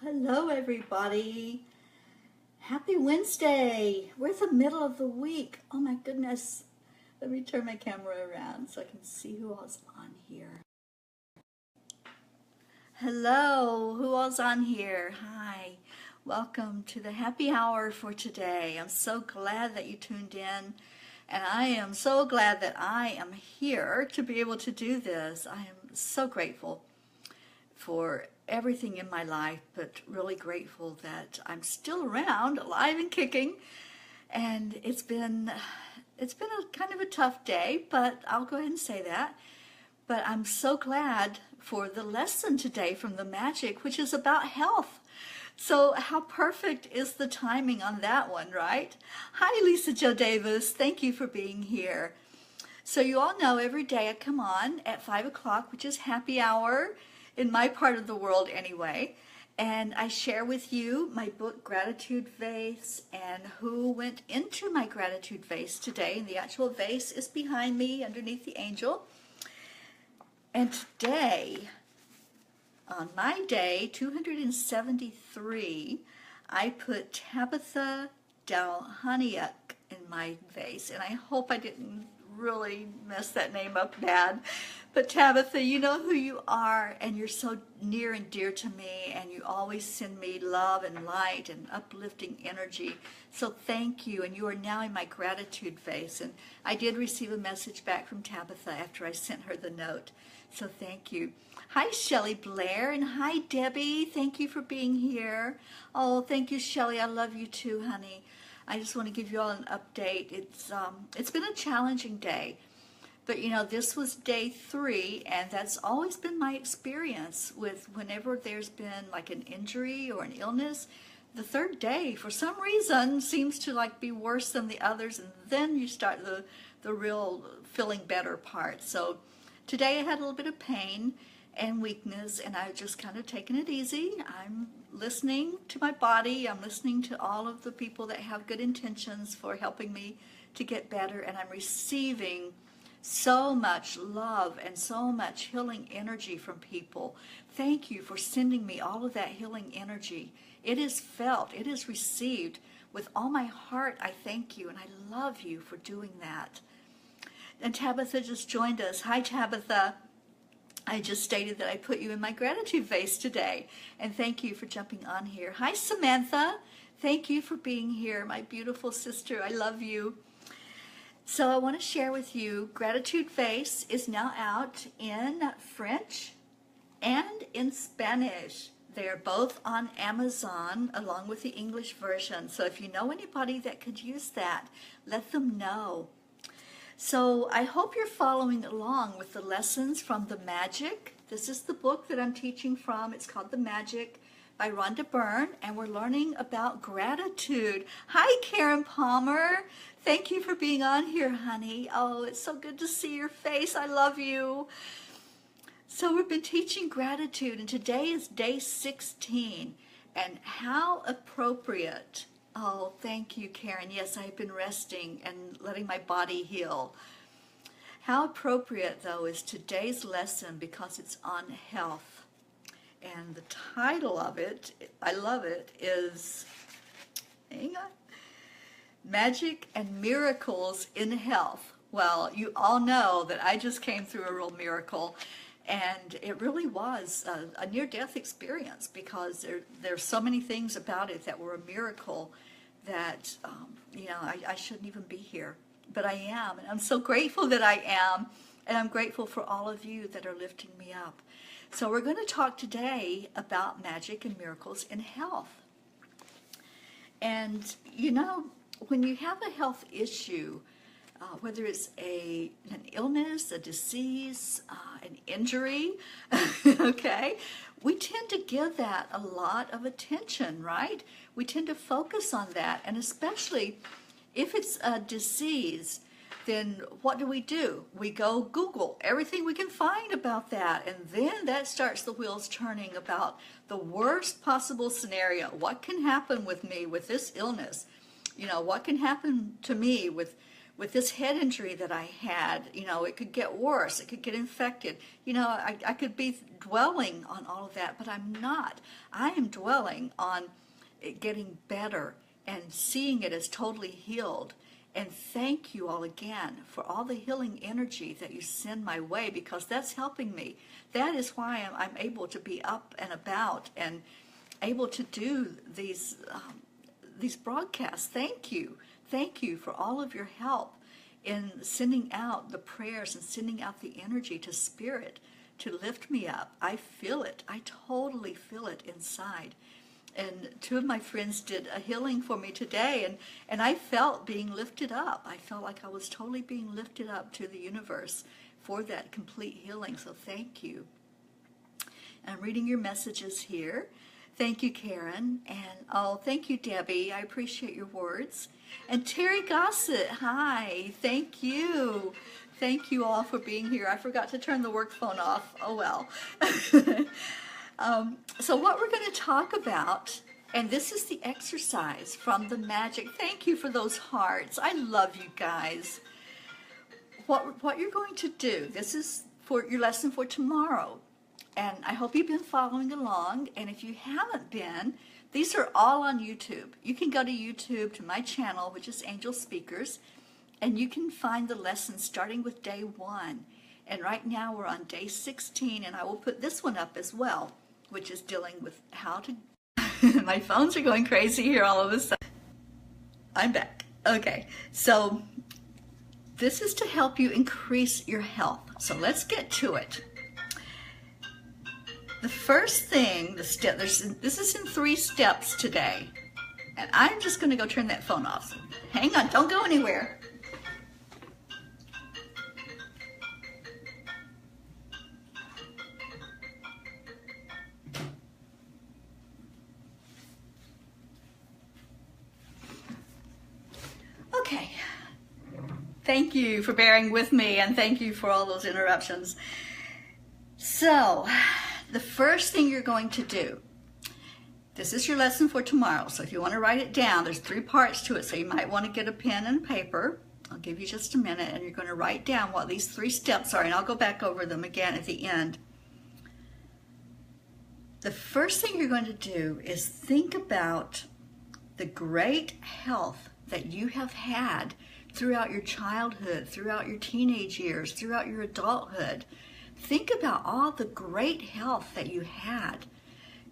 Hello, everybody. Happy Wednesday. We're in the middle of the week. Oh my goodness. Let me turn my camera around so I can see who all's on here. Hello, who all's on here? Hi. Welcome to the happy hour for today. I'm so glad that you tuned in, and I am so glad that I am here to be able to do this. I am so grateful for everything in my life, but really grateful that I'm still around, alive and kicking. And it's been a kind of a tough day, but I'll go ahead and say that. But I'm so glad for the lesson today from the magic, which is about health. So how perfect is the timing on that one, right? Hi, Lisa Jo Davis. Thank you for being here. So you all know every day I come on at 5 o'clock, which is happy hour in my part of the world anyway, and I share with you my book Gratitude Vase and who went into my gratitude vase today. And the actual vase is behind me underneath the angel. And today, on my day 273, I put Tabitha Dalhaniuk in my vase, and I hope I didn't really mess that name up bad. But Tabitha, you know who you are, and you're so near and dear to me, and you always send me love and light and uplifting energy. So thank you, and you are now in my gratitude vase. And I did receive a message back from Tabitha after I sent her the note. So thank you. Hi, Shelley Blair, and hi, Debbie. Thank you for being here. Oh, thank you, Shelley. I love you too, honey. I just want to give you all an update. It's been a challenging day. But you know, this was day 3, and that's always been my experience with whenever there's been like an injury or an illness. The third day, for some reason, seems to like be worse than the others, and then you start the real feeling better part. So today I had a little bit of pain and weakness, and I've just kind of taken it easy. I'm listening to my body. I'm listening to all of the people that have good intentions for helping me to get better, and I'm receiving so much love and so much healing energy from people. Thank you for sending me all of that healing energy. It is felt, it is received with all my heart. I thank you, and I love you for doing that. And Tabitha just joined us. Hi, Tabitha. I just stated that I put you in my gratitude vase today, and thank you for jumping on here. Hi, Samantha. Thank you for being here, my beautiful sister. I love you. So I want to share with you, Gratitude Vase is now out in French and in Spanish. They are both on Amazon along with the English version. So if you know anybody that could use that, let them know. So I hope you're following along with the lessons from The Magic. This is the book that I'm teaching from. It's called The Magic by Rhonda Byrne, and we're learning about gratitude. Hi, Karen Palmer. Thank you for being on here, honey. Oh, it's so good to see your face. I love you. So we've been teaching gratitude, and today is day 16. And how appropriate. Oh, thank you, Karen. Yes, I've been resting and letting my body heal. How appropriate, though, is today's lesson because it's on health. And the title of it, I love it, is, hang on, Magic and Miracles in Health. Well, you all know that I just came through a real miracle, and it really was a near-death experience because there's so many things about it that were a miracle that, you know, I shouldn't even be here. But I am, and I'm so grateful that I am, and I'm grateful for all of you that are lifting me up. So we're going to talk today about magic and miracles in health. And, you know, when you have a health issue, whether it's an illness, a disease, an injury, okay, we tend to give that a lot of attention, right? We tend to focus on that, and especially if it's a disease, then what do? We go Google everything we can find about that, and then that starts the wheels turning about the worst possible scenario. What can happen with me with this illness? You know, what can happen to me with with this head injury that I had, it could get worse. It could get infected. I could be dwelling on all of that, but I'm not. I am dwelling on it getting better and seeing it as totally healed. And thank you all again for all the healing energy that you send my way, because that's helping me. That is why I'm able to be up and about and able to do these broadcasts. Thank you. Thank you for all of your help in sending out the prayers and sending out the energy to Spirit to lift me up. I feel it. I totally feel it inside. And 2 of my friends did a healing for me today, and I felt being lifted up. I felt like I was totally being lifted up to the universe for that complete healing. So thank you. And I'm reading your messages here. Thank you, Karen. And thank you, Debbie. I appreciate your words. And Terry Gossett, hi. Thank you. Thank you all for being here. I forgot to turn the work phone off. Oh, well. So what we're going to talk about, and this is the exercise from the magic. Thank you for those hearts. I love you guys. What you're going to do, this is for your lesson for tomorrow. And I hope you've been following along. And if you haven't been, these are all on YouTube. You can go to YouTube to my channel, which is Angelspeakers, and you can find the lessons starting with day 1. And right now we're on day 16, and I will put this one up as well, which is dealing with how to... My phones are going crazy here all of a sudden. I'm back. Okay, so this is to help you increase your health. So let's get to it. The first thing, this is in 3 steps today. And I'm just going to go turn that phone off. So hang on, don't go anywhere. Okay. Thank you for bearing with me, and thank you for all those interruptions. So, the first thing you're going to do, this is your lesson for tomorrow, so if you want to write it down, there's 3 parts to it, so you might want to get a pen and paper. I'll give you just a minute, and you're going to write down what these 3 steps are, and I'll go back over them again at the end. The first thing you're going to do is think about the great health that you have had throughout your childhood, throughout your teenage years, throughout your adulthood. Think about all the great health that you had,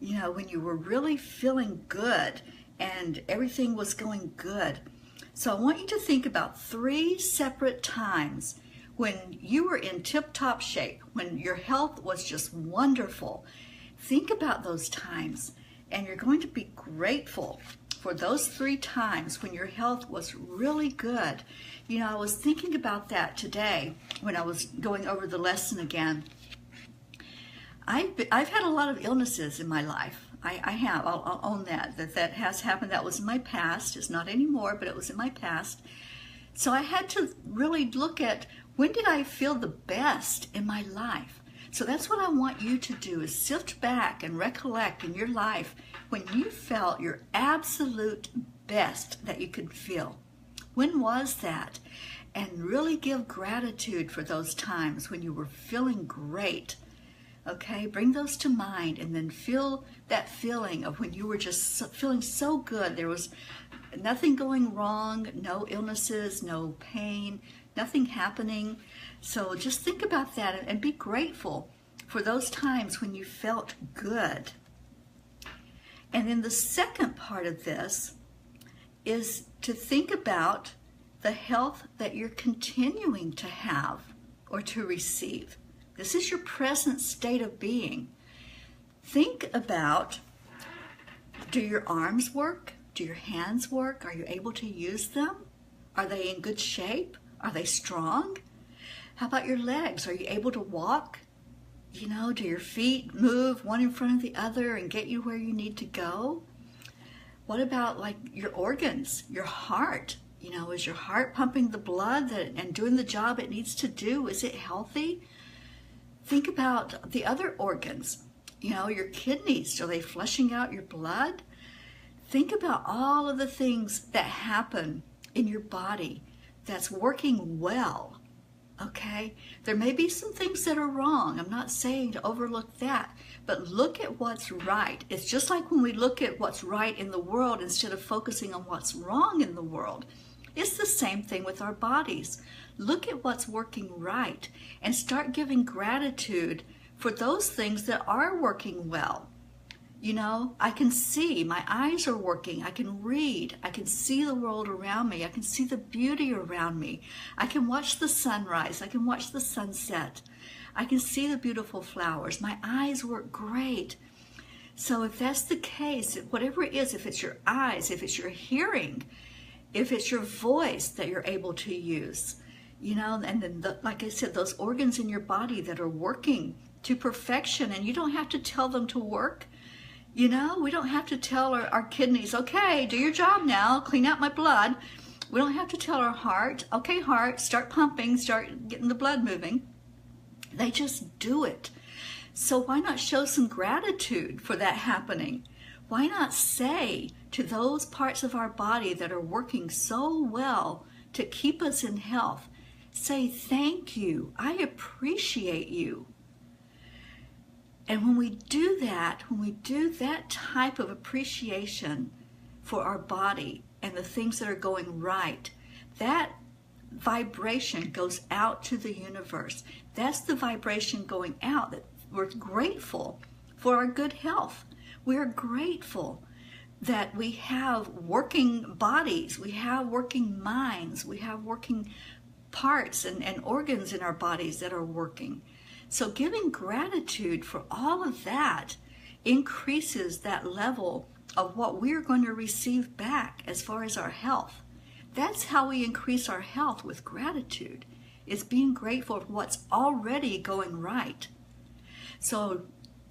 when you were really feeling good and everything was going good. So I want you to think about 3 separate times when you were in tip-top shape, when your health was just wonderful. Think about those times, and you're going to be grateful for those 3 times when your health was really good. I was thinking about that today when I was going over the lesson again. I've had a lot of illnesses in my life. I have. I'll own that has happened. That was in my past. It's not anymore, but it was in my past. So I had to really look at, when did I feel the best in my life? So that's what I want you to do, is sift back and recollect in your life when you felt your absolute best that you could feel. When was that? And really give gratitude for those times when you were feeling great. Okay, bring those to mind, and then feel that feeling of when you were just feeling so good. There was nothing going wrong, no illnesses, no pain, nothing happening. So just think about that and be grateful for those times when you felt good. And then the second part of this is to think about the health that you're continuing to have or to receive. This is your present state of being. Think about, do your arms work? Do your hands work? Are you able to use them? Are they in good shape? Are they strong? How about your legs? Are you able to walk? Do your feet move one in front of the other and get you where you need to go? What about your organs, your heart? Is your heart pumping the blood and doing the job it needs to do? Is it healthy? Think about the other organs. Your kidneys, are they flushing out your blood? Think about all of the things that happen in your body that's working well. Okay? There may be some things that are wrong. I'm not saying to overlook that, but look at what's right. It's just like when we look at what's right in the world instead of focusing on what's wrong in the world. It's the same thing with our bodies. Look at what's working right and start giving gratitude for those things that are working well. You know, I can see, my eyes are working, I can read, I can see the world around me, I can see the beauty around me, I can watch the sunrise, I can watch the sunset, I can see the beautiful flowers, my eyes work great. So if that's the case, whatever it is, if it's your eyes, if it's your hearing, if it's your voice that you're able to use, you know, and then like I said, those organs in your body that are working to perfection, and you don't have to tell them to work. You know, we don't have to tell our kidneys, okay, do your job now, clean out my blood. We don't have to tell our heart, okay, heart, start pumping, start getting the blood moving. They just do it. So why not show some gratitude for that happening? Why not say to those parts of our body that are working so well to keep us in health, say thank you, I appreciate you. And when we do that type of appreciation for our body and the things that are going right, that vibration goes out to the universe. That's the vibration going out, that we're grateful for our good health. We're grateful that we have working bodies, we have working minds, we have working parts and organs in our bodies that are working. So giving gratitude for all of that increases that level of what we're going to receive back as far as our health. That's how we increase our health, with gratitude, is being grateful for what's already going right. So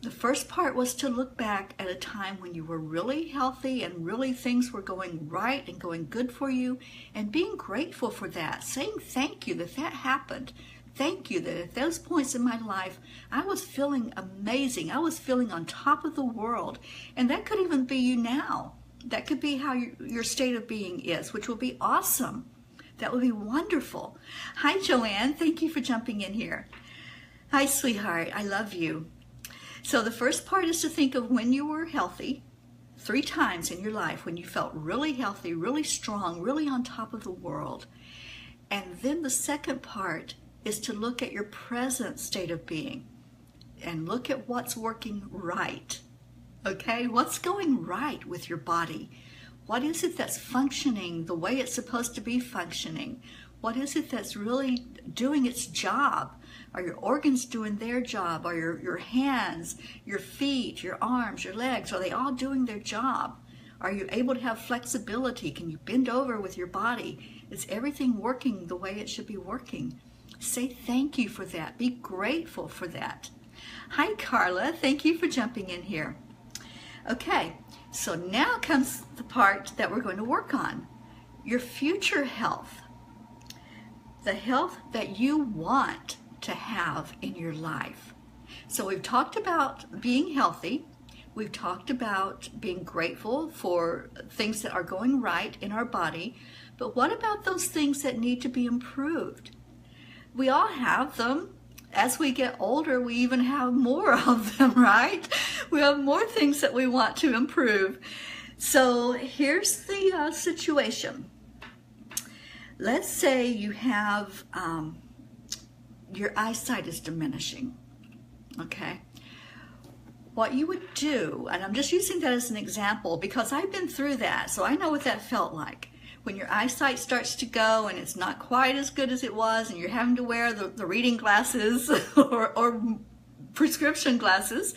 the first part was to look back at a time when you were really healthy and really things were going right and going good for you, and being grateful for that, saying thank you that that happened. Thank you that at those points in my life, I was feeling amazing. I was feeling on top of the world. And that could even be you now. That could be how your state of being is, which will be awesome. That would be wonderful. Hi, Joanne. Thank you for jumping in here. Hi, sweetheart. I love you. So the first part is to think of when you were healthy, 3 times in your life when you felt really healthy, really strong, really on top of the world. And then the second part is to look at your present state of being and look at what's working right. Okay, what's going right with your body? What is it that's functioning the way it's supposed to be functioning? What is it that's really doing its job? Are your organs doing their job? Are your hands, your feet, your arms, your legs, are they all doing their job? Are you able to have flexibility? Can you bend over with your body? Is everything working the way it should be working? Say thank you for that. Be grateful for that. Hi, Carla. Thank you for jumping in here. Okay, so now comes the part that we're going to work on. Your future health. The health that you want to have in your life. So we've talked about being healthy. We've talked about being grateful for things that are going right in our body. But what about those things that need to be improved? We all have them. As we get older, we even have more of them, right? We have more things that we want to improve. So here's the situation. Let's say you have, your eyesight is diminishing, okay? What you would do, and I'm just using that as an example because I've been through that, so I know what that felt like. When your eyesight starts to go and it's not quite as good as it was and you're having to wear the reading glasses or prescription glasses,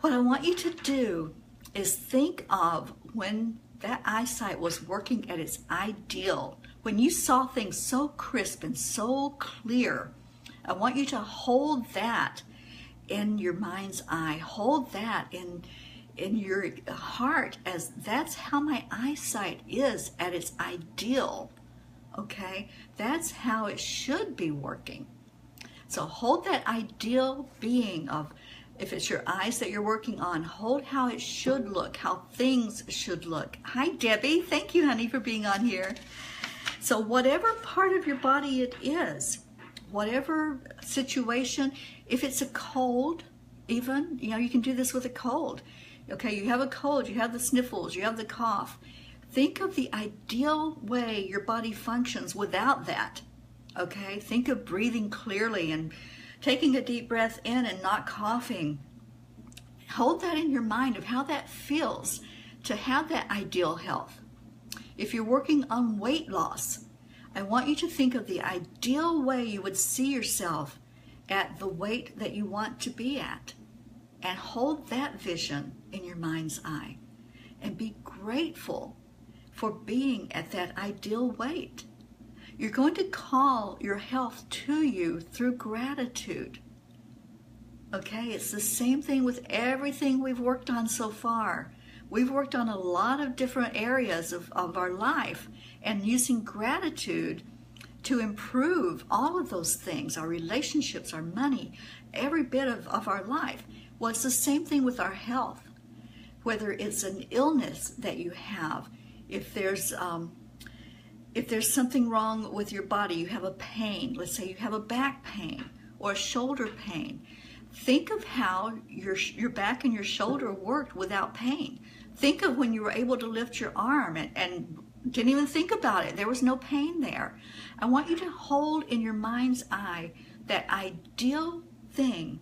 what I want you to do is think of when that eyesight was working at its ideal, when you saw things so crisp and so clear. I want you to hold that in your mind's eye. Hold that in your heart, as that's how my eyesight is at its ideal. Okay, that's how it should be working. So hold that ideal being of, if it's your eyes that you're working on, hold how it should look, how things should look. Hi, Debbie. Thank you, honey, for being on here. So whatever part of your body it is, whatever situation, if it's a cold, even, you can do this with a cold. Okay, you have a cold, you have the sniffles, you have the cough. Think of the ideal way your body functions without that. Okay, think of breathing clearly and taking a deep breath in and not coughing. Hold that in your mind of how that feels to have that ideal health. If you're working on weight loss, I want you to think of the ideal way you would see yourself at the weight that you want to be at. And hold that vision in your mind's eye. And be grateful for being at that ideal weight. You're going to call your health to you through gratitude. Okay, it's the same thing with everything we've worked on so far. We've worked on a lot of different areas of our life, and using gratitude to improve all of those things, our relationships, our money, every bit of our life. Well, it's the same thing with our health. Whether it's an illness that you have, if there's something wrong with your body, you have a pain, let's say you have a back pain or a shoulder pain, think of how your back and your shoulder worked without pain. Think of when you were able to lift your arm and didn't even think about it. There was no pain there. I want you to hold in your mind's eye that ideal thing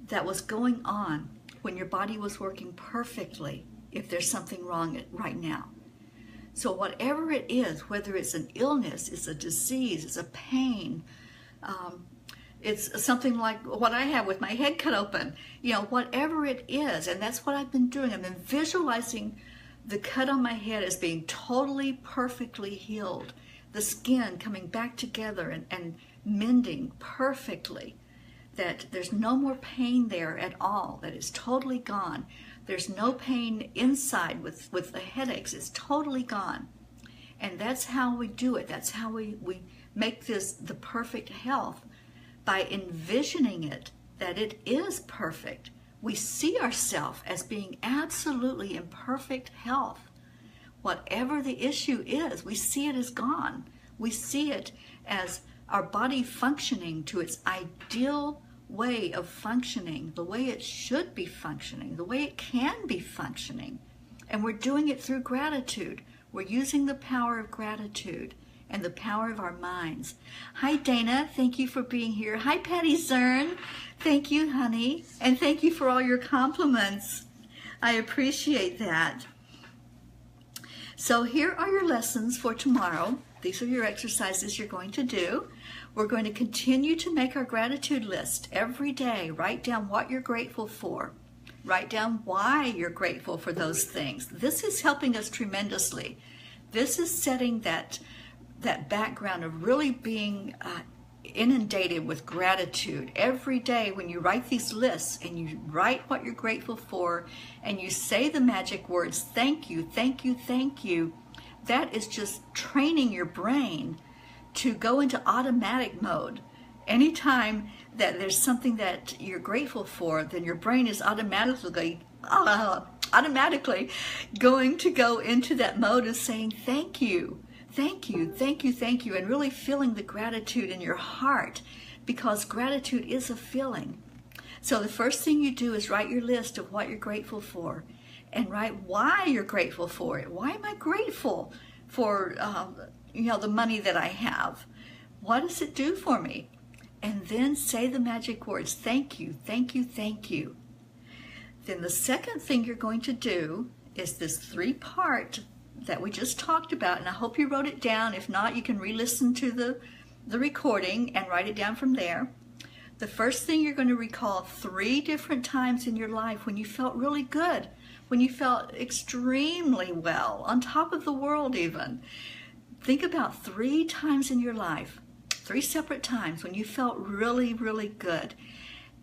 that was going on when your body was working perfectly, if there's something wrong right now. So whatever it is, whether it's an illness, it's a disease, it's a pain, it's something like what I have with my head cut open, whatever it is, and that's what I've been doing. I've been visualizing the cut on my head as being totally, perfectly healed, the skin coming back together and mending perfectly, that there's no more pain there at all, that it's totally gone. There's no pain inside with the headaches. It's totally gone. And that's how we do it. That's how we make this the perfect health, by envisioning it, that it is perfect. We see ourselves as being absolutely in perfect health. Whatever the issue is, we see it as gone. We see it as our body functioning to its ideal way of functioning, the way it should be functioning, the way it can be functioning. And we're doing it through gratitude. We're using the power of gratitude and the power of our minds. Hi, Dana. Thank you for being here. Hi, Patty Zern. Thank you, honey. And thank you for all your compliments. I appreciate that. So here are your lessons for tomorrow. These are your exercises you're going to do. We're going to continue to make our gratitude list every day. Write down what you're grateful for. Write down why you're grateful for those things. This is helping us tremendously. This is setting that background of really being inundated with gratitude. Every day when you write these lists and you write what you're grateful for and you say the magic words, thank you, thank you, thank you, that is just training your brain to go into automatic mode. Anytime that there's something that you're grateful for, then your brain is automatically going to go into that mode of saying thank you, thank you, thank you, thank you, and really feeling the gratitude in your heart, because gratitude is a feeling. So the first thing you do is write your list of what you're grateful for, and write why you're grateful for it. Why am I grateful for the money that I have? What does it do for me? And then say the magic words, thank you, thank you, thank you. Then the second thing you're going to do is this 3-part that we just talked about, and I hope you wrote it down. If not, you can re-listen to the recording and write it down from there. The first thing, you're going to recall 3 different times in your life when you felt really good, when you felt extremely well, on top of the world even. Think about 3 times in your life, 3 separate times when you felt really, really good.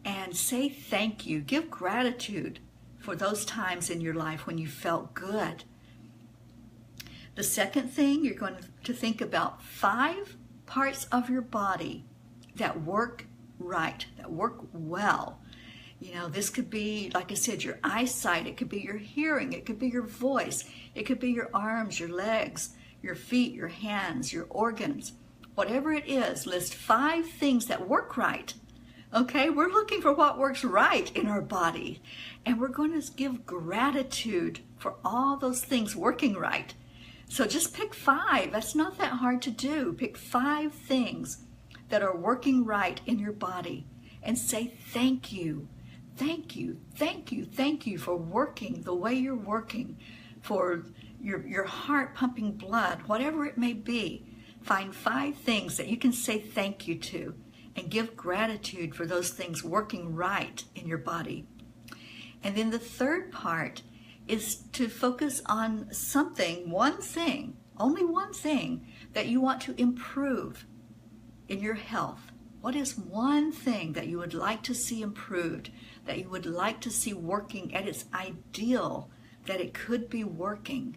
And say thank you. Give gratitude for those times in your life when you felt good. The second thing, you're going to think about 5 parts of your body that work right, that work well. This could be, like I said, your eyesight. It could be your hearing. It could be your voice. It could be your arms, your legs, your feet, your hands, your organs, whatever it is, list 5 things that work right. Okay, we're looking for what works right in our body, and we're going to give gratitude for all those things working right. So just pick 5. That's not that hard to do. Pick 5 things that are working right in your body and say thank you. Thank you, thank you, thank you for working the way you're working, for your heart pumping blood, whatever it may be. Find 5 things that you can say thank you to and give gratitude for those things working right in your body. And then the third part is to focus on something, one thing, only one thing that you want to improve in your health. What is one thing that you would like to see improved, that you would like to see working at its ideal, that it could be working?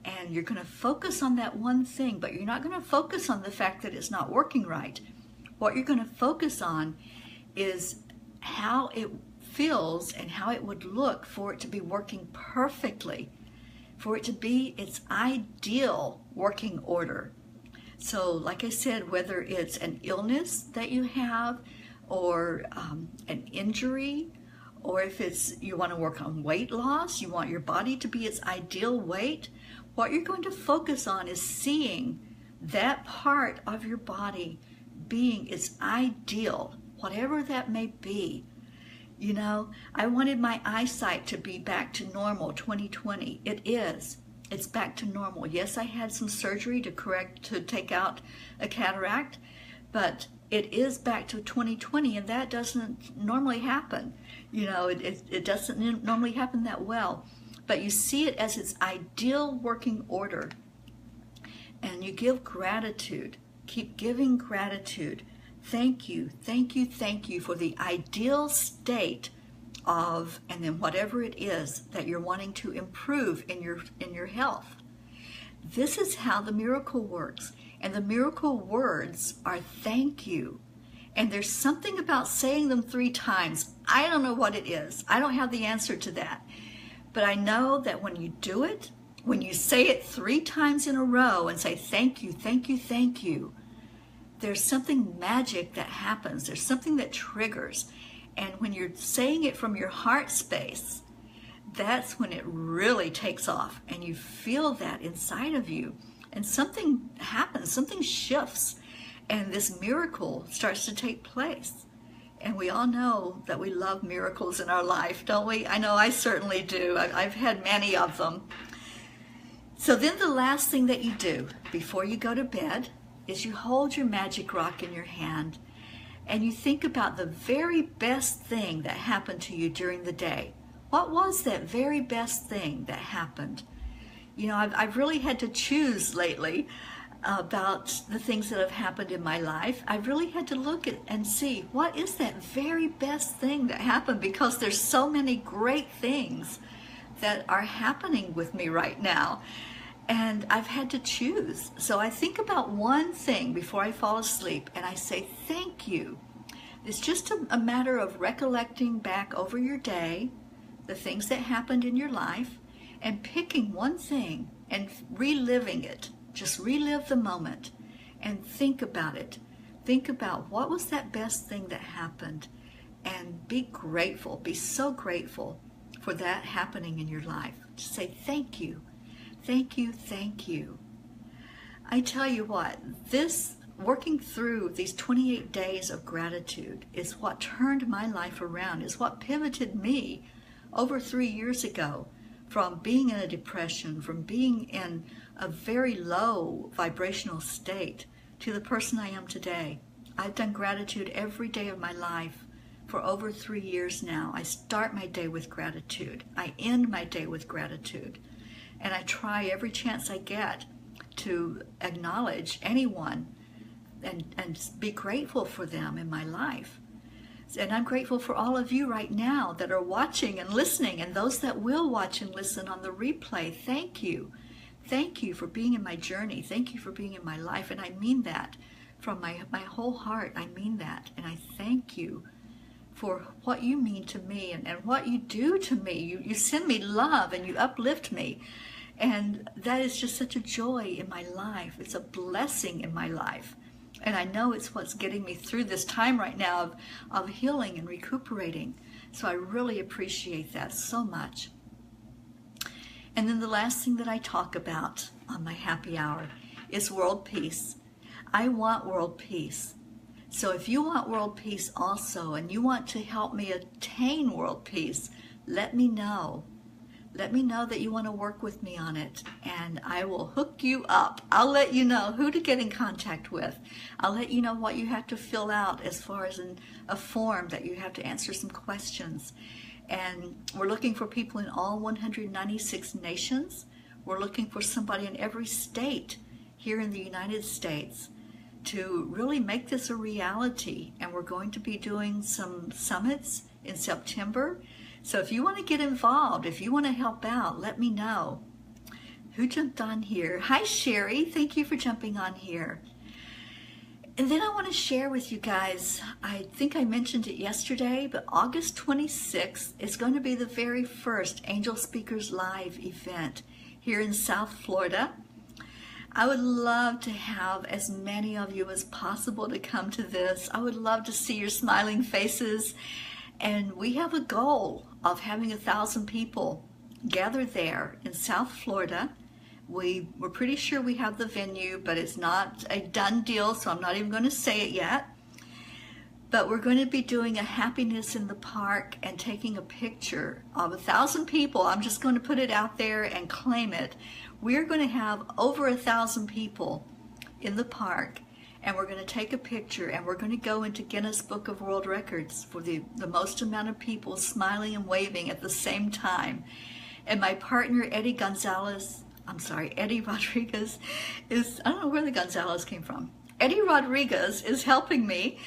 And you're going to focus on that one thing, but you're not going to focus on the fact that it's not working right. What you're going to focus on is how it feels and how it would look for it to be working perfectly, for it to be its ideal working order. So like I said, whether it's an illness that you have, or an injury, or if it's you want to work on weight loss, you want your body to be its ideal weight, what you're going to focus on is seeing that part of your body being its ideal, whatever that may be. You know, I wanted my eyesight to be back to normal 2020. It is. It's back to normal. Yes, I had some surgery to take out a cataract, but it is back to 2020, and that doesn't normally happen. You know, it doesn't normally happen that well. But you see it as its ideal working order, and you give gratitude. Keep giving gratitude. Thank you, thank you, thank you for the ideal state of, and then whatever it is that you're wanting to improve in your health. This is how the miracle works. And the miracle words are thank you. And there's something about saying them 3 times. I don't know what it is. I don't have the answer to that. But I know that when you do it, when you say it 3 times in a row and say thank you, thank you, thank you, there's something magic that happens. There's something that triggers. And when you're saying it from your heart space, that's when it really takes off, and you feel that inside of you. And something happens, something shifts, and this miracle starts to take place. And we all know that we love miracles in our life, don't we? I know I certainly do. I've had many of them. So then the last thing that you do before you go to bed is you hold your magic rock in your hand, and you think about the very best thing that happened to you during the day. What was that very best thing that happened? You know, I've really had to choose lately about the things that have happened in my life. I've really had to look at and see what is that very best thing that happened, because there's so many great things that are happening with me right now. And I've had to choose. So I think about one thing before I fall asleep, and I say thank you. It's just a matter of recollecting back over your day, the things that happened in your life, and picking one thing and reliving it. Just relive the moment and think about it. Think about what was that best thing that happened, and be grateful. Be so grateful for that happening in your life. Just say thank you. Thank you, thank you. I tell you what, this working through these 28 days of gratitude is what turned my life around, is what pivoted me over 3 years ago from being in a depression, from being in a very low vibrational state, to the person I am today. I've done gratitude every day of my life for over 3 years now. I start my day with gratitude. I end my day with gratitude. And I try every chance I get to acknowledge anyone and be grateful for them in my life. And I'm grateful for all of you right now that are watching and listening, and those that will watch and listen on the replay. Thank you. Thank you for being in my journey. Thank you for being in my life. And I mean that from my whole heart. I mean that. And I thank you for what you mean to me and what you do to me. You send me love and you uplift me. And that is just such a joy in my life. It's a blessing in my life. And I know it's what's getting me through this time right now of healing and recuperating. So I really appreciate that so much. And then the last thing that I talk about on my happy hour is world peace. I want world peace. So if you want world peace also, and you want to help me attain world peace, let me know. Let me know that you want to work with me on it, and I will hook you up. I'll let you know who to get in contact with. I'll let you know what you have to fill out as far as a form that you have to answer some questions. And we're looking for people in all 196 nations. We're looking for somebody in every state here in the United States to really make this a reality. And we're going to be doing some summits in September. So if you want to get involved, if you want to help out, let me know. Who jumped on here? Hi, Sherry. Thank you for jumping on here. And then I want to share with you guys, I think I mentioned it yesterday, but August 26th is going to be the very first Angelspeakers Live event here in South Florida. I would love to have as many of you as possible to come to this. I would love to see your smiling faces. And we have a goal of having 1,000 people gathered there in South Florida. We're pretty sure we have the venue, but it's not a done deal, so I'm not even going to say it yet. But we're going to be doing a happiness in the park and taking a picture of 1,000 people. I'm just going to put it out there and claim it. We're going to have over 1,000 people in the park, and we're going to take a picture, and we're going to go into Guinness Book of World Records for the most amount of people smiling and waving at the same time. And my partner, Eddie Rodriguez is, I don't know where the Gonzalez came from. Eddie Rodriguez is helping me,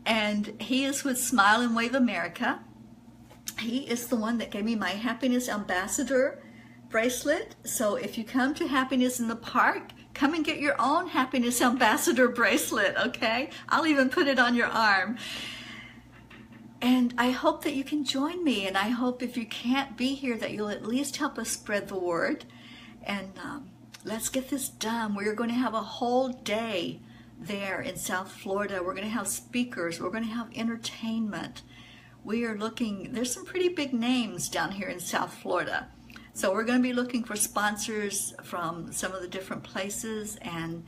and he is with Smile and Wave America. He is the one that gave me my Happiness Ambassador bracelet. So if you come to Happiness in the Park, come and get your own Happiness Ambassador bracelet, okay? I'll even put it on your arm. And I hope that you can join me, and I hope if you can't be here that you'll at least help us spread the word. And let's get this done. We're going to have a whole day there in South Florida. We're going to have speakers. We're going to have entertainment. We are looking, there's some pretty big names down here in South Florida. So we're going to be looking for sponsors from some of the different places and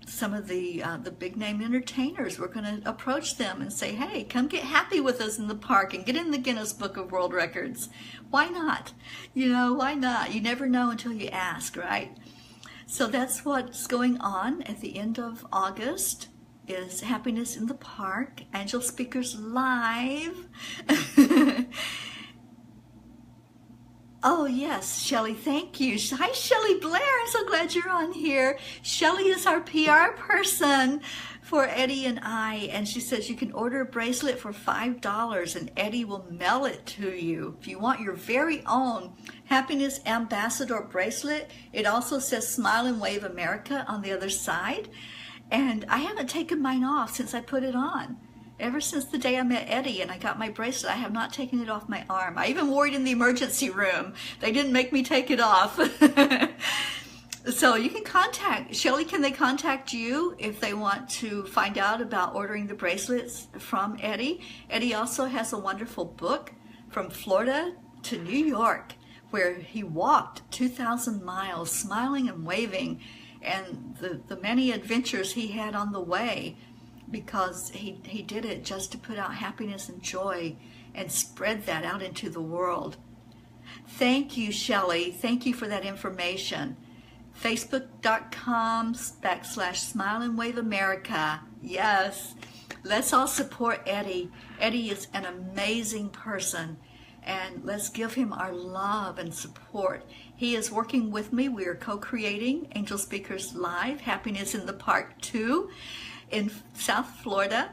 some of the big name entertainers. We're going to approach them and say, hey, come get happy with us in the park and get in the Guinness Book of World Records. Why not? You know, why not? You never know until you ask, right? So that's what's going on at the end of August is Happiness in the Park, Angelspeakers Live. Oh, yes, Shelley, thank you. Hi, Shelley Blair. I'm so glad you're on here. Shelley is our PR person for Eddie and I, and she says you can order a bracelet for $5 and Eddie will mail it to you. If you want your very own Happiness Ambassador bracelet, it also says Smile and Wave America on the other side. And I haven't taken mine off since I put it on. Ever since the day I met Eddie and I got my bracelet, I have not taken it off my arm. I even wore it in the emergency room. They didn't make me take it off. So you can contact, Shelley, can they contact you if they want to find out about ordering the bracelets from Eddie? Eddie also has a wonderful book, From Florida to New York, where he walked 2,000 miles smiling and waving, and the many adventures he had on the way, because he did it just to put out happiness and joy and spread that out into the world. Thank you, Shelley. Thank you for that information. Facebook.com/Smile and Wave America. Yes, let's all support Eddie. Eddie is an amazing person, and let's give him our love and support. He is working with me. We are co-creating Angelspeakers Live, Happiness in the Park 2 in South Florida,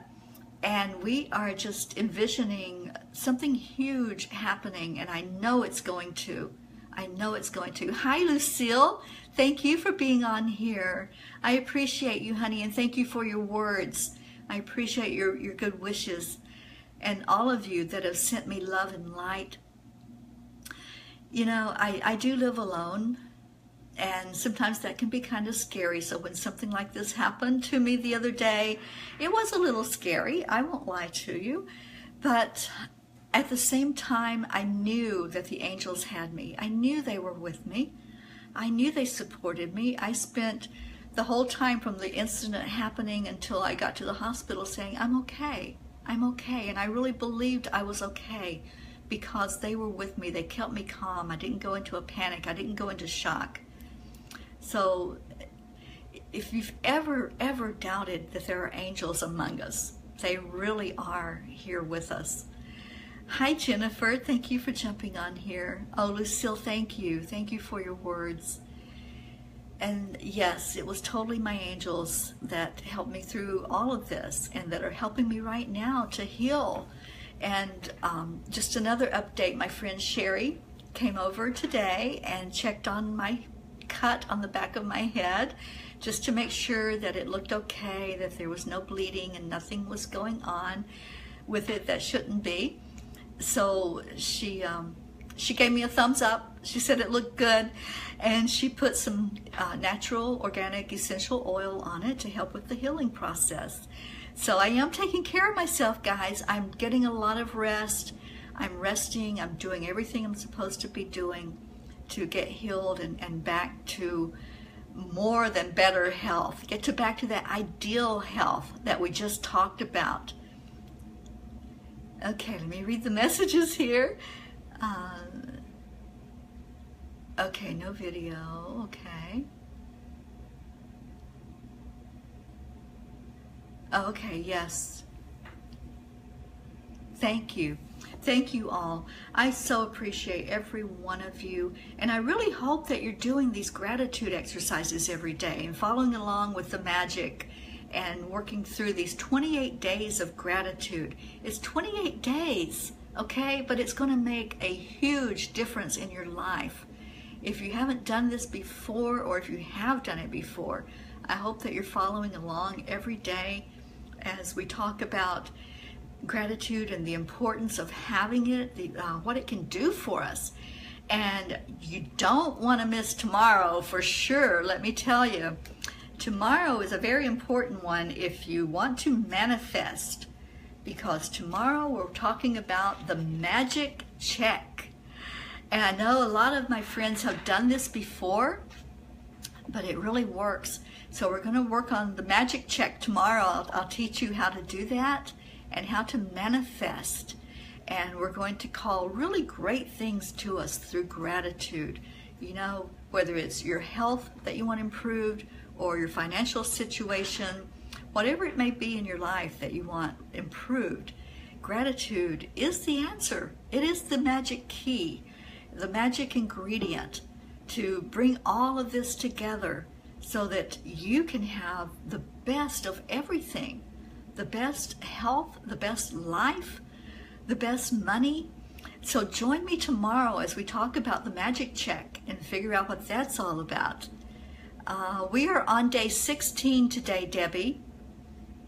and we are just envisioning something huge happening, and I know it's going to. I know it's going to. Hi, Lucille. Thank you for being on here. I appreciate you, honey, and thank you for your words. I appreciate your good wishes, and all of you that have sent me love and light. You know, I do live alone, And sometimes that can be kind of scary. So when something like this happened to me the other day, it was a little scary. I won't lie to you. But at the same time, I knew that the angels had me. I knew they were with me. I knew they supported me. I spent the whole time from the incident happening until I got to the hospital saying, I'm okay. I'm okay. And I really believed I was okay because they were with me. They kept me calm. I didn't go into a panic. I didn't go into shock. So if you've ever doubted that there are angels among us, they really are here with us. Hi, Jennifer. Thank you for jumping on here. Oh, Lucille, thank you. Thank you for your words. And yes, it was totally my angels that helped me through all of this and that are helping me right now to heal. And just another update, my friend Sherry came over today and checked on my cut on the back of my head just to make sure that it looked okay, that there was no bleeding and nothing was going on with it that shouldn't be. So she gave me a thumbs up. She said it looked good, and she put some natural organic essential oil on it to help with the healing process. So I am taking care of myself, guys. I'm getting a lot of rest. I'm resting. I'm doing everything I'm supposed to be doing to get healed and back to more than better health. Get back to that ideal health that we just talked about. Okay, let me read the messages here. Okay, no video. Okay. Okay, yes. Thank you. Thank you all. I so appreciate every one of you, and I really hope that you're doing these gratitude exercises every day and following along with the magic and working through these 28 days of gratitude. It's 28 days, okay? But it's going to make a huge difference in your life. If you haven't done this before, or if you have done it before, I hope that you're following along every day as we talk about gratitude and the importance of having it, what it can do for us. And you don't want to miss tomorrow for sure. Let me tell you, tomorrow is a very important one if you want to manifest, because tomorrow we're talking about the magic check. And I know a lot of my friends have done this before, but it really works. So we're going to work on the magic check tomorrow. I'll teach you how to do that and how to manifest. And we're going to call really great things to us through gratitude. You know, whether it's your health that you want improved or your financial situation, whatever it may be in your life that you want improved, gratitude is the answer. It is the magic key, the magic ingredient to bring all of this together so that you can have the best of everything. The best health, the best life, the best money. So join me tomorrow as we talk about the magic check and figure out what that's all about. We are on day 16 today, Debbie.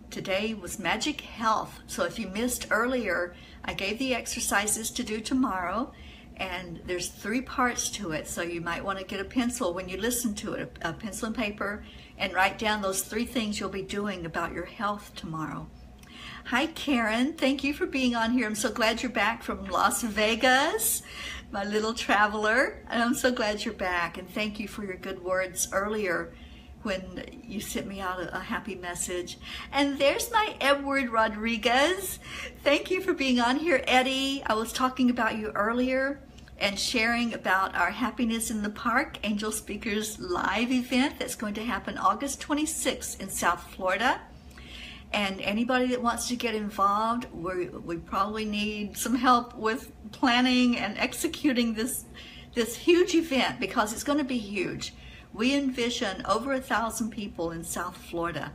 Today was magic health. So if you missed earlier, I gave the exercises to do tomorrow, and there's 3 parts to it. So you might want to get a pencil when you listen to it, a pencil and paper, and write down those 3 things you'll be doing about your health tomorrow. Hi, Karen. Thank you for being on here. I'm so glad you're back from Las Vegas, my little traveler. And I'm so glad you're back. And thank you for your good words earlier when you sent me out a happy message. And there's my Edward Rodriguez. Thank you for being on here, Eddie. I was talking about you earlier and sharing about our Happiness in the Park Angelspeakers live event that's going to happen August 26th in South Florida. And anybody that wants to get involved, we probably need some help with planning and executing this huge event, because it's going to be huge. We envision over 1,000 people in South Florida.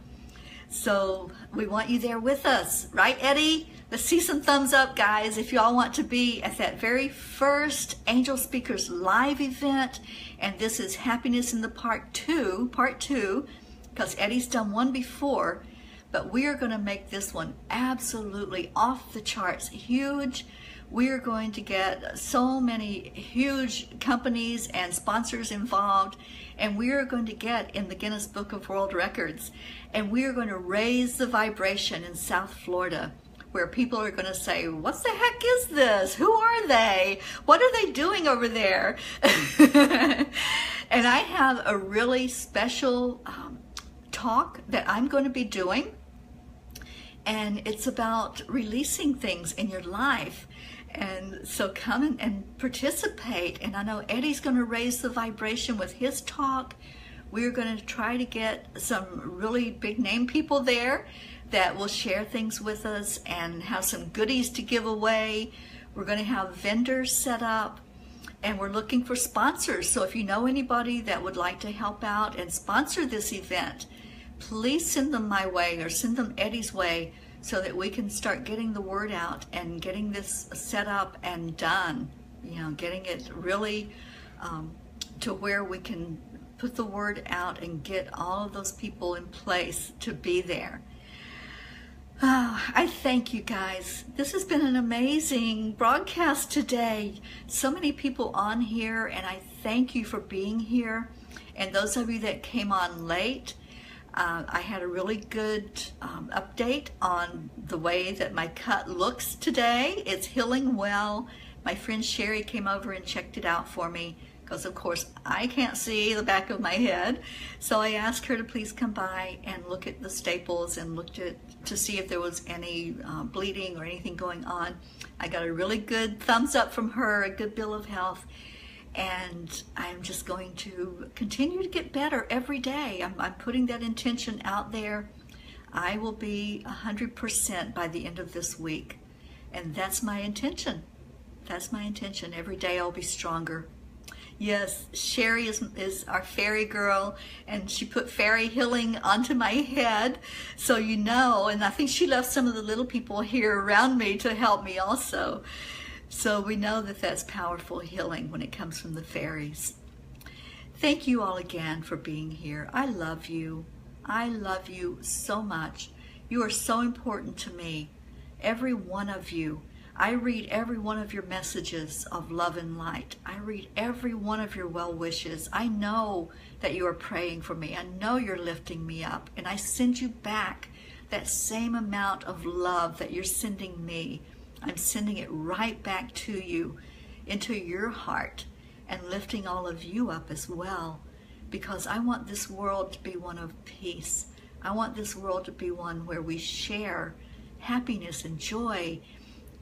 So we want you there with us, right, Eddie? Let's see some thumbs up, guys, if y'all want to be at that very first Angelspeakers live event. And this is Happiness in the Park 2, part 2, because Eddie's done one before. But we are going to make this one absolutely off the charts huge. We are going to get so many huge companies and sponsors involved, and we are going to get in the Guinness Book of World Records, and we are going to raise the vibration in South Florida, where people are going to say, what the heck is this? Who are they? What are they doing over there? And I have a really special talk that I'm going to be doing, and it's about releasing things in your life. And so come and participate. And I know Eddie's going to raise the vibration with his talk. We're going to try to get some really big name people there that will share things with us and have some goodies to give away. We're going to have vendors set up, and we're looking for sponsors. So if you know anybody that would like to help out and sponsor this event, please send them my way or send them Eddie's way, so that we can start getting the word out and getting this set up and done, you know, getting it really to where we can put the word out and get all of those people in place to be there. I thank you guys. This has been an amazing broadcast today. So many people on here, and I thank you for being here. And those of you that came on late, I had a really good update on the way that my cut looks today. It's healing well. My friend Sherry came over and checked it out for me, because of course I can't see the back of my head. So I asked her to please come by and look at the staples and looked at to see if there was any bleeding or anything going on. I got a really good thumbs up from her, a good bill of health. And I'm just going to continue to get better every day. I'm putting that intention out there. I will be 100% by the end of this week. And that's my intention. That's my intention. Every day I'll be stronger. Yes, Sherry is our fairy girl, and she put fairy healing onto my head. So you know, and I think she left some of the little people here around me to help me also. So we know that that's powerful healing when it comes from the fairies. Thank you all again for being here. I love you. I love you so much. You are so important to me. Every one of you. I read every one of your messages of love and light. I read every one of your well wishes. I know that you are praying for me. I know you're lifting me up. And I send you back that same amount of love that you're sending me. I'm sending it right back to you, into your heart, and lifting all of you up as well, because I want this world to be one of peace. I want this world to be one where we share happiness and joy.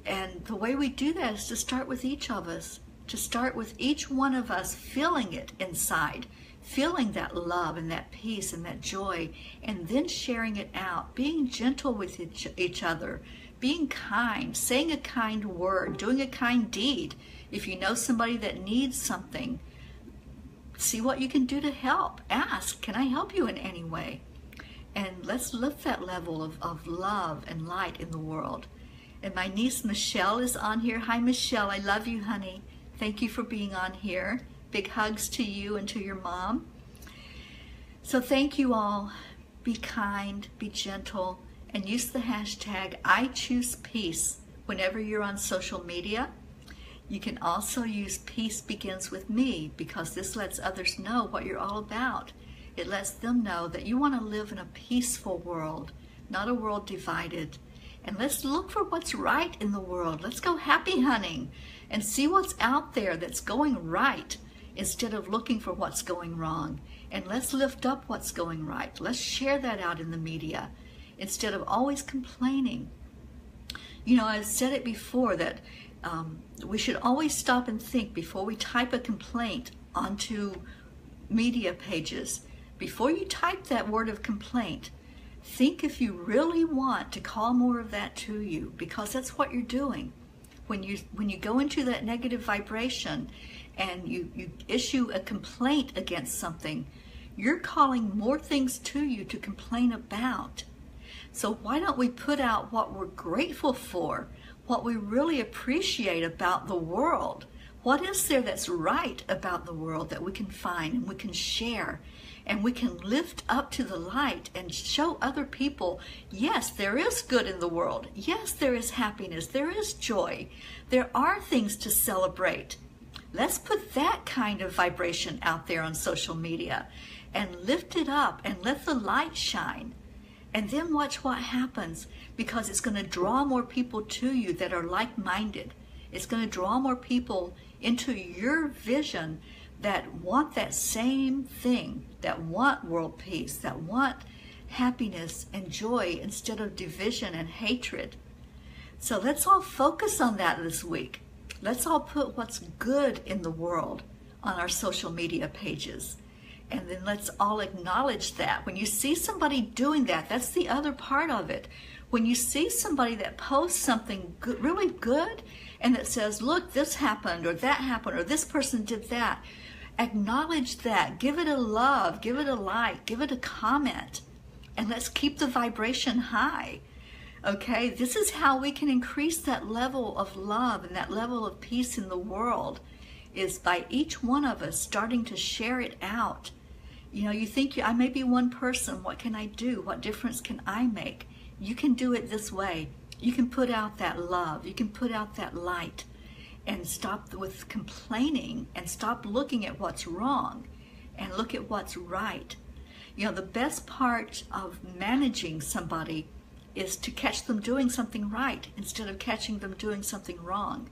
And the way we do that is to start with each of us, to start with each one of us feeling it inside, feeling that love and that peace and that joy, and then sharing it out, being gentle with each other, being kind, saying a kind word, doing a kind deed. If you know somebody that needs something, see what you can do to help. Ask, can I help you in any way? And let's lift that level of love and light in the world. And my niece Michelle is on here. Hi Michelle, I love you, honey. Thank you for being on here. Big hugs to you and to your mom. So thank you all. Be kind, be gentle, and use the hashtag #IChoosePeace whenever you're on social media. You can also use Peace Begins With Me, because this lets others know what you're all about. It lets them know that you want to live in a peaceful world, not a world divided. And let's look for what's right in the world. Let's go happy hunting and see what's out there that's going right, instead of looking for what's going wrong. And let's lift up what's going right. Let's share that out in the media, instead of always complaining. You know, I've said it before that we should always stop and think before we type a complaint onto media pages. Before you type that word of complaint, think if you really want to call more of that to you, because that's what you're doing. When you go into that negative vibration and you issue a complaint against something, you're calling more things to you to complain about. So why don't we put out what we're grateful for, what we really appreciate about the world? What is there that's right about the world that we can find and we can share? and we can lift up to the light and show other people, yes, there is good in the world. Yes, there is happiness. There is joy. There are things to celebrate. Let's put that kind of vibration out there on social media and lift it up and let the light shine. And then watch what happens, because it's going to draw more people to you that are like-minded. It's going to draw more people into your vision that want that same thing, that want world peace, that want happiness and joy instead of division and hatred. So let's all focus on that this week. Let's all put what's good in the world on our social media pages. And then let's all acknowledge that. When you see somebody doing that, that's the other part of it. When you see somebody that posts something good, really good, and that says, look, this happened, or that happened, or this person did that, acknowledge that. Give it a love, give it a like, give it a comment, and let's keep the vibration high. Okay, this is how we can increase that level of love and that level of peace in the world, is by each one of us starting to share it out. You know, you think, I may be one person, what can I do? What difference can I make? You can do it this way. You can put out that love. You can put out that light, and stop with complaining and stop looking at what's wrong and look at what's right. You know, the best part of managing somebody is to catch them doing something right instead of catching them doing something wrong.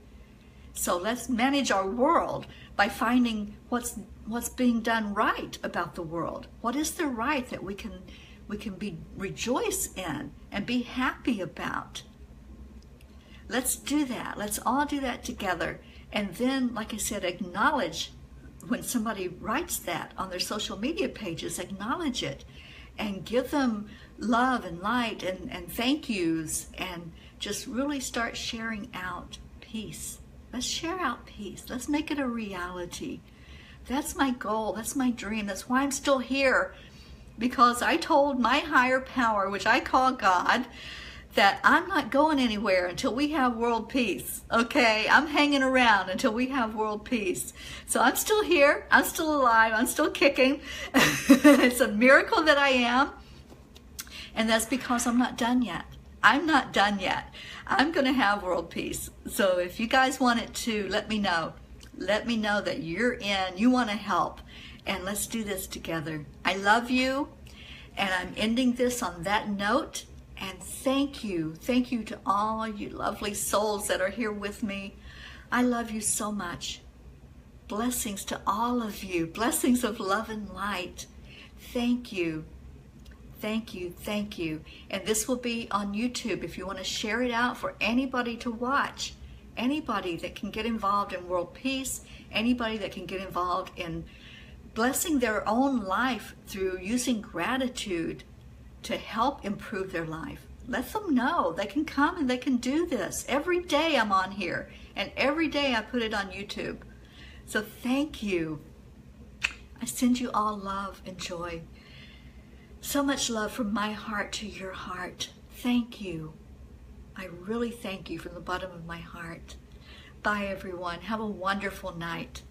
So let's manage our world by finding what's being done right about the world. What is the right that we can rejoice in and be happy about? Let's do that. Let's all do that together. And then, like I said, acknowledge when somebody writes that on their social media pages, acknowledge it and give them love and light and thank yous, and just really start sharing out peace. Let's share out peace. Let's make it a reality. That's my goal. That's my dream. That's why I'm still here, because I told my higher power, which I call God, that I'm not going anywhere until we have world peace. Okay, I'm hanging around until we have world peace. So I'm still here. I'm still alive. I'm still kicking. It's a miracle that I am. And that's because I'm not done yet. I'm not done yet. I'm going to have world peace. So if you guys want it too, let me know. Let me know that you're in, you want to help. And let's do this together. I love you. And I'm ending this on that note. And thank you to all you lovely souls that are here with me. I love you so much. Blessings to all of you. Blessings of love and light. Thank you. Thank you. Thank you. And this will be on YouTube if you want to share it out for anybody to watch. Anybody that can get involved in world peace. Anybody that can get involved in blessing their own life through using gratitude to help improve their life. Let them know they can come and they can do this. Every day I'm on here, and every day I put it on YouTube. So thank you. I send you all love and joy. So much love from my heart to your heart. Thank you. I really thank you from the bottom of my heart. Bye everyone. Have a wonderful night.